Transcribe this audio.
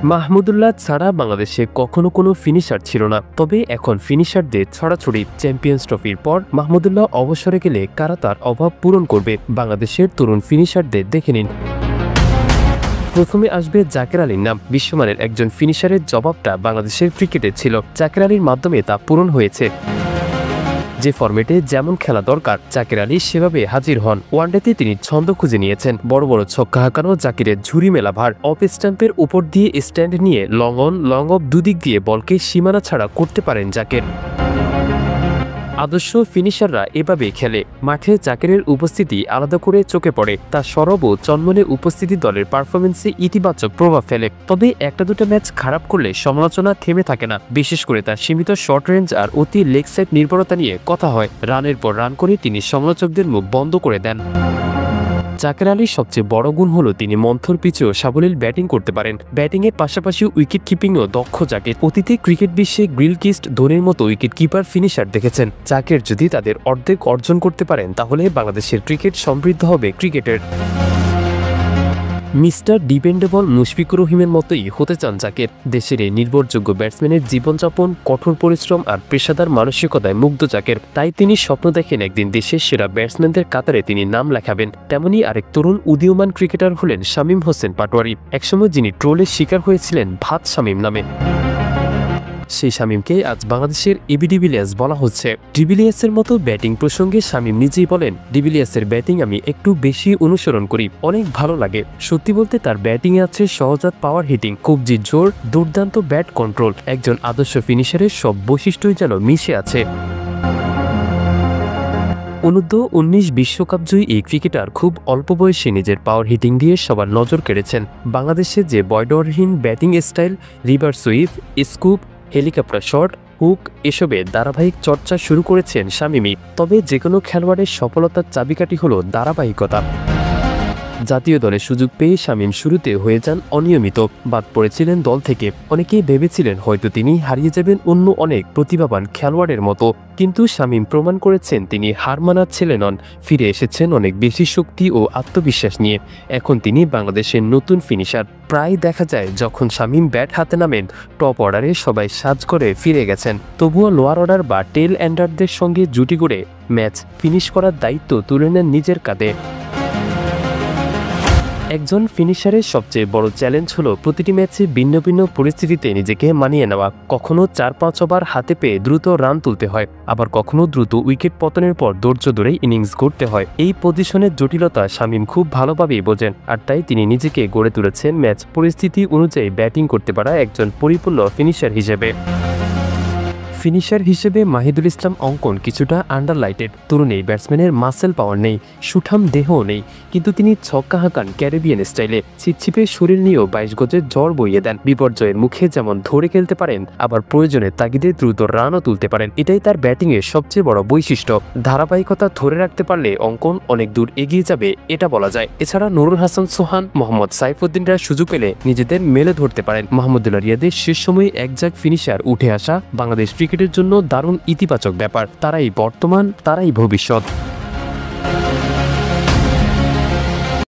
মাহমুদুল্লাহ ছাড়া বাংলাদেশে কখনো কোনো ফিনিশার ছিল না, তবে এখন ফিনিশারদের ছড়াছড়ি। চ্যাম্পিয়ন্স ট্রফির পর মাহমুদুল্লাহ অবসরে গেলে কারা তার অভাব পূরণ করবে? বাংলাদেশের তরুণ ফিনিশারদের দেখে নিন। প্রথমে আসবে জাকের আলীর নাম। বিশ্বমানের একজন ফিনিশারের জবাবটা বাংলাদেশের ক্রিকেটে ছিল। জাকের আলীর মাধ্যমে তা পূরণ হয়েছে। যে ফরম্যাটে যেমন খেলা দরকার জাকের আলী সেভাবে হাজির হন। ওয়ানডেতে তিনি ছন্দ খুঁজে নিয়েছেন। বড় বড় ছক্কা হাঁকানো জাকিরের ঝুরি মেলা ভার। অফ স্টাম্পের উপর দিয়ে স্ট্যান্ড নিয়ে লং অন লং অফ দুদিক দিয়ে বলকে সীমানা ছাড়া করতে পারেন জাকের। আদর্শ ফিনিশাররা এভাবেই খেলে। মাঠে জাকেরের উপস্থিতি আলাদা করে চোখে পড়ে। তার সরব ও চন্মনে উপস্থিতি দলের পারফরমেন্সে ইতিবাচক প্রভাব ফেলে। তবে একটা দুটো ম্যাচ খারাপ করলে সমালোচনা থেমে থাকে না। বিশেষ করে তার সীমিত শর্ট রেঞ্জ আর অতি লেগ সাইড নির্ভরতা নিয়ে কথা হয়। রানের পর রান করে তিনি সমালোচকদের মুখ বন্ধ করে দেন। জাকের আলীর সবচেয়ে বড় গুণ হলো তিনি মন্থর পিচেও সাবলীল ব্যাটিং করতে পারেন। ব্যাটিংয়ের পাশাপাশি উইকেট কিপিংও দক্ষ জাকের। অতীতে ক্রিকেট বিশ্বে গিলক্রিস্ট, ধোনির মতো উইকেট কিপার ফিনিশার দেখেছেন। জাকের যদি তাদের অর্ধেক অর্জন করতে পারেন তাহলে বাংলাদেশের ক্রিকেট সমৃদ্ধ হবে ক্রিকেটের। মিস্টার ডিপেন্ডেবল মুশফিকুর রহিমের মতোই হতে চান জাকের। দেশের এই নির্ভরযোগ্য ব্যাটসম্যানের জীবনযাপন, কঠোর পরিশ্রম আর পেশাদার মানসিকতায় মুগ্ধ জাকের। তাই তিনি স্বপ্ন দেখেন একদিন দেশের সেরা ব্যাটসম্যানদের কাতারে তিনি নাম লেখাবেন। তেমনি আরেক তরুণ উদীয়মান ক্রিকেটার হলেন শামীম হোসেন পাটোয়ারি। একসময় যিনি ট্রোলের শিকার হয়েছিলেন ভাত শামীম নামে। সেই শামীমকে আজ বাংলাদেশের এবি ডিভিলিয়ার্স বলা হচ্ছে। ডিভিলিয়ার্সের মতো ব্যাটিং প্রসঙ্গে শামীম নিজেই বলেন, ডিভিলিয়ার্সের ব্যাটিং আমি একটু বেশি অনুসরণ করি, অনেক ভালো লাগে। সত্যি বলতে তার ব্যাটিংয়ে আছে সহজাত পাওয়ার হিটিং, কবজির জোর, দুর্দান্ত ব্যাট কন্ট্রোল। একজন আদর্শ ফিনিশারের সব বৈশিষ্ট্যই যেন মিশে আছে। অনূর্ধ্ব-19 বিশ্বকাপ জয়ী এই ক্রিকেটার খুব অল্প বয়সে নিজের পাওয়ার হিটিং দিয়ে সবার নজর কেড়েছেন। বাংলাদেশে যে বয়ডরহীন batting style, reverse sweep, scoop, helicopter shot, hook এসবে ধারাবাহিক চর্চা শুরু করেছেন শামীমই। তবে যে কোনো খেলোয়াড়ের সফলতার চাবিকাঠি হলো ধারাবাহিকতা। জাতীয় দলে সুযোগ পেয়ে শামীম শুরুতে হয়ে যান অনিয়মিত, বাদ পড়েছিলেন দল থেকে। অনেকেই ভেবেছিলেন হয়তো তিনি হারিয়ে যাবেন অন্য অনেক প্রতিভাবান খেলোয়াড়ের মতো, কিন্তু শামীম প্রমাণ করেছেন তিনি হার মানার ছেলে নন। ফিরে এসেছেন অনেক বেশি শক্তি ও আত্মবিশ্বাস নিয়ে। এখন তিনি বাংলাদেশের নতুন ফিনিশার। প্রায় দেখা যায় যখন শামীম ব্যাট হাতে নামেন টপ অর্ডারে সবাই সাজ করে ফিরে গেছেন। তবুও লোয়ার অর্ডার বা টেল এন্ডারদের সঙ্গে জুটি গড়ে ম্যাচ ফিনিশ করার দায়িত্ব তুলে নেন নিজের কাঁধে। একজন ফিনিশারের সবচেয়ে বড় চ্যালেঞ্জ হলো প্রতিটি ম্যাচে ভিন্ন ভিন্ন পরিস্থিতিতে নিজেকে মানিয়ে নেওয়া। কখনো 4-5 ওভার হাতে পেয়ে দ্রুত রান তুলতে হয়, আবার কখনো দ্রুত উইকেট পতনের পর ধৈর্য ধরে ইনিংস গড়তে হয়। এই পজিশনের জটিলতা শামীম খুব ভালোভাবেই বোঝেন, আর তাই তিনি নিজেকে গড়ে তুলেছেন ম্যাচ পরিস্থিতি অনুযায়ী ব্যাটিং করতে পারা একজন পরিপূর্ণ ফিনিশার হিসেবে। ফিনিশার হিসেবে মাহিদুল ইসলাম অঙ্কন কিছুটা আন্ডারলাইটেড। তরুণ এই ব্যাটসম্যানের মাসেল পাওয়ার নেই, সুঠাম দেহও নেই, কিন্তু তিনি ছক্কা হাঁকান ক্যারিবিয়ান স্টাইলে। ছিপছিপে শরীর নিয়েও 22 গজের জ্বর বইয়ে দেন। বিপর্যয়ের মুখে যেমন ধরে খেলতে পারেন, আবার প্রয়োজনে তাগিদে দ্রুত রানও তুলতে পারেন। এটাই তার ব্যাটিংয়ের সবচেয়ে বড় বৈশিষ্ট্য। ধারাবাহিকতা ধরে রাখতে পারলে অঙ্কন অনেক দূর এগিয়ে যাবে এটা বলা যায়। এছাড়া নুরুল হাসান সোহান, মোহাম্মদ সাইফুদ্দিনরা সুযোগ পেলে নিজেদের মেলে ধরতে পারেন। মাহমুদুল্লাহ রিয়াদের শেষ সময়ে একজাক ফিনিশার উঠে আসা বাংলাদেশ ক্রিকেটের জন্য দারুণ ইতিবাচক ব্যাপার। তারাই বর্তমান, তারাই ভবিষ্যৎ।